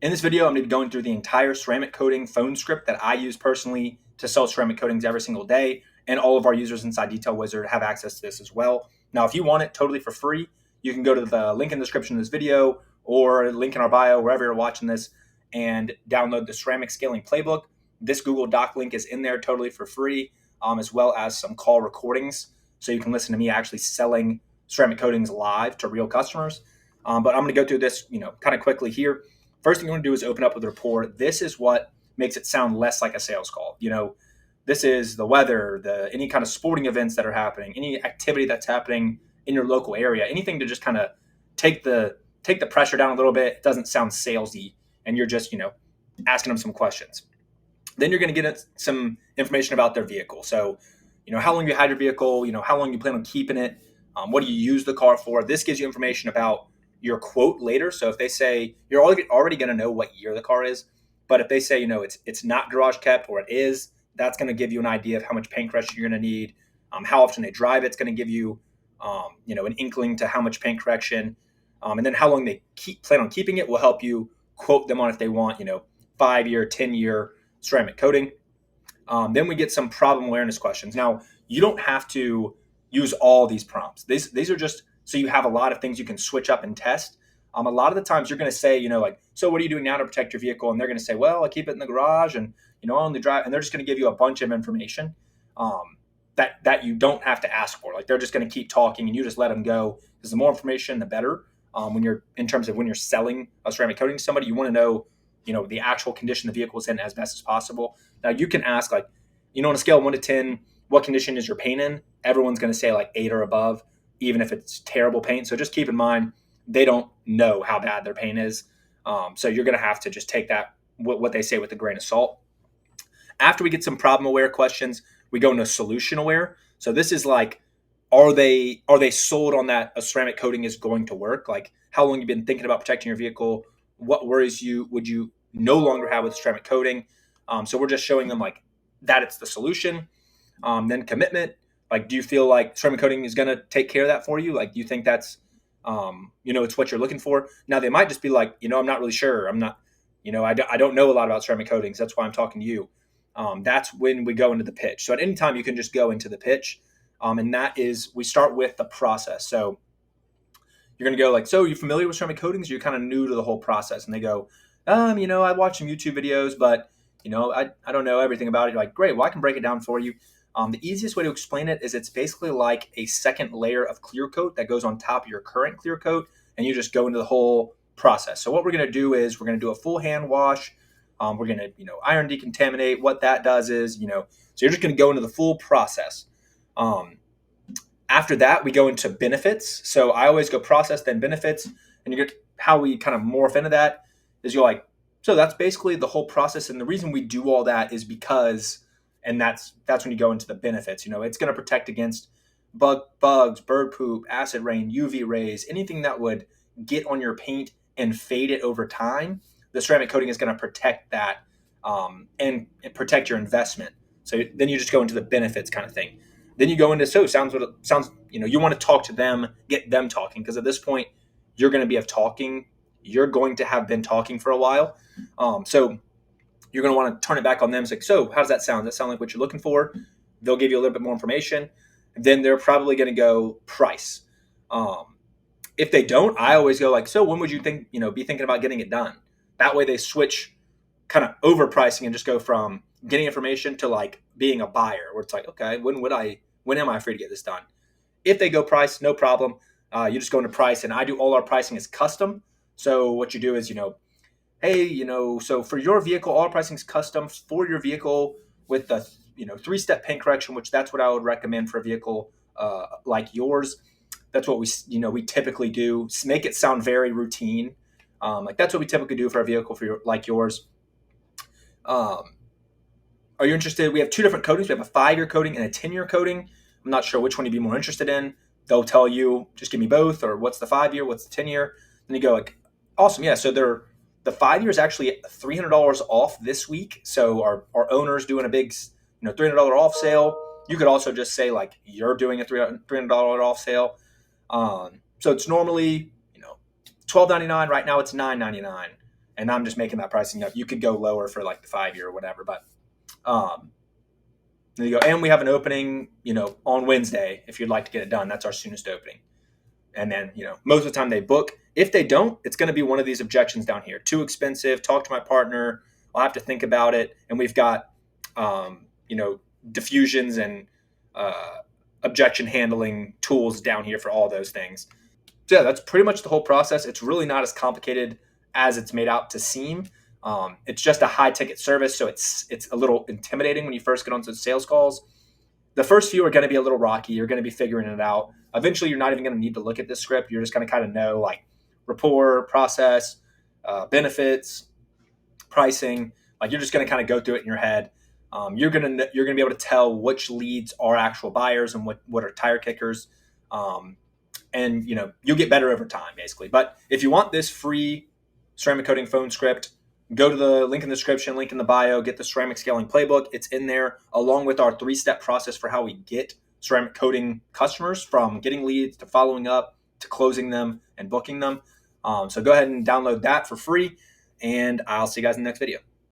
In this video, I'm going to be going through the entire ceramic coating phone script that I use personally to sell ceramic coatings every single day, and all of our users inside Detail Wizard have access to this as well. Now, if you want it totally for free, you can go to the link in the description of this video or link in our bio, wherever you're watching this, and download the Ceramic Scaling Playbook. This Google Doc link is in there totally for free, as well as some call recordings, so you can listen to me actually selling ceramic coatings live to real customers. But I'm going to go through this, kind of quickly here. First thing you want to do is open up with a report. This is what makes it sound less like a sales call. This is the weather, any kind of sporting events that are happening, any activity that's happening in your local area, anything to just kind of take the pressure down a little bit. It doesn't sound salesy, and you're just asking them some questions. Then you're going to get some information about their vehicle. So, how long you had your vehicle, how long you plan on keeping it, what do you use the car for. This gives you information about your quote later. So if they say, you're already going to know what year the car is, but if they say, it's not garage kept or it is, that's going to give you an idea of how much paint correction you're going to need, how often they drive. It's going to give you, an inkling to how much paint correction, and then how long they plan on keeping it will help you quote them on if they want, 5-year, 10-year ceramic coating. Then we get some problem awareness questions. Now, you don't have to use all these prompts. These are just so you have a lot of things you can switch up and test. A lot of the times you're going to say, so what are you doing now to protect your vehicle? And they're going to say, well, I keep it in the garage and, I only drive. And they're just going to give you a bunch of information that you don't have to ask for. Like they're just going to keep talking and you just let them go. Because the more information, the better. When you're selling a ceramic coating to somebody, you want to know, the actual condition the vehicle is in as best as possible. Now you can ask on a scale of 1 to 10, what condition is your paint in? Everyone's going to say 8 or above, even if it's terrible paint. So just keep in mind, they don't know how bad their paint is. So you're going to have to just take that, what they say, with a grain of salt. After we get some problem aware questions, we go into solution aware. So this is are they sold on that a ceramic coating is going to work? How long you've been thinking about protecting your vehicle? What worries would you no longer have with ceramic coating? So we're just showing them that it's the solution. Then commitment. Do you feel like ceramic coating is going to take care of that for you? Do you think that's, it's what you're looking for? Now they might just be I'm not really sure. I'm not, I don't know a lot about ceramic coatings. That's why I'm talking to you. That's when we go into the pitch. So at any time you can just go into the pitch. And that is, we start with the process. So you're going to go so you're familiar with ceramic coatings? You're kind of new to the whole process. And they go, I watch some YouTube videos, but I don't know everything about it. You're like, great, well, I can break it down for you. The easiest way to explain it is it's basically like a second layer of clear coat that goes on top of your current clear coat, and you just go into the whole process. So what we're going to do is we're going to do a full hand wash. We're going to, iron decontaminate. What that does is, so you're just going to go into the full process. After that, we go into benefits. So I always go process, then benefits, and you get how we kind of morph into that is you're so that's basically the whole process. And the reason we do all that is because, and that's when you go into the benefits. It's going to protect against bugs, bird poop, acid rain, UV rays, anything that would get on your paint and fade it over time. The ceramic coating is going to protect that and protect your investment. So then you just go into the benefits kind of thing. Then you go into sounds. You want to talk to them, get them talking, because at this point you're going to be talking. You're going to have been talking for a while. So you're going to want to turn it back on them. It's so how does that sound? Does that sound like what you're looking for? They'll give you a little bit more information. Then they're probably going to go price. If they don't, I always go so when would you be thinking about getting it done? That way they switch kind of overpricing and just go from getting information to being a buyer, where it's okay, when am I free to get this done? If they go price, no problem. You just go into price, and I do all our pricing is custom. So what you do is, hey, so for your vehicle, all pricing is custom for your vehicle with the, 3-step paint correction, which that's what I would recommend for a vehicle like yours. That's what we typically do. Make it sound very routine. That's what we typically do for a vehicle like yours. Are you interested? We have 2 different coatings. We have a 5-year coating and a 10-year coating. I'm not sure which one you'd be more interested in. They'll tell you, just give me both, or what's the 5-year, what's the 10-year. Then you go awesome. Yeah. So the 5-year is actually $300 off this week. So our owner's doing a big, $300 off sale. You could also just say you're doing a $300 off sale. So it's normally, $12.99. Right now it's $9.99. And I'm just making that pricing up. You could go lower for like the 5-year or whatever, but there you go. And we have an opening, on Wednesday if you'd like to get it done. That's our soonest opening. And then, most of the time they book. If they don't, it's going to be one of these objections down here. Too expensive. Talk to my partner. I'll have to think about it. And we've got, diffusions and objection handling tools down here for all those things. So yeah, that's pretty much the whole process. It's really not as complicated as it's made out to seem. It's just a high ticket service, so it's a little intimidating when you first get onto the sales calls. The first few are going to be a little rocky. You're going to be figuring it out. Eventually, you're not even going to need to look at this script. You're just going to kind of know like rapport, process, benefits, pricing. Like you're just going to kind of go through it in your head. You're going to be able to tell which leads are actual buyers and what are tire kickers. And you'll get better over time, basically. But if you want this free ceramic coating phone script, go to the link in the description, link in the bio, get the ceramic scaling playbook. It's in there along with our 3-step process for how we get ceramic coating customers, from getting leads to following up to closing them and booking them. So go ahead and download that for free, and I'll see you guys in the next video.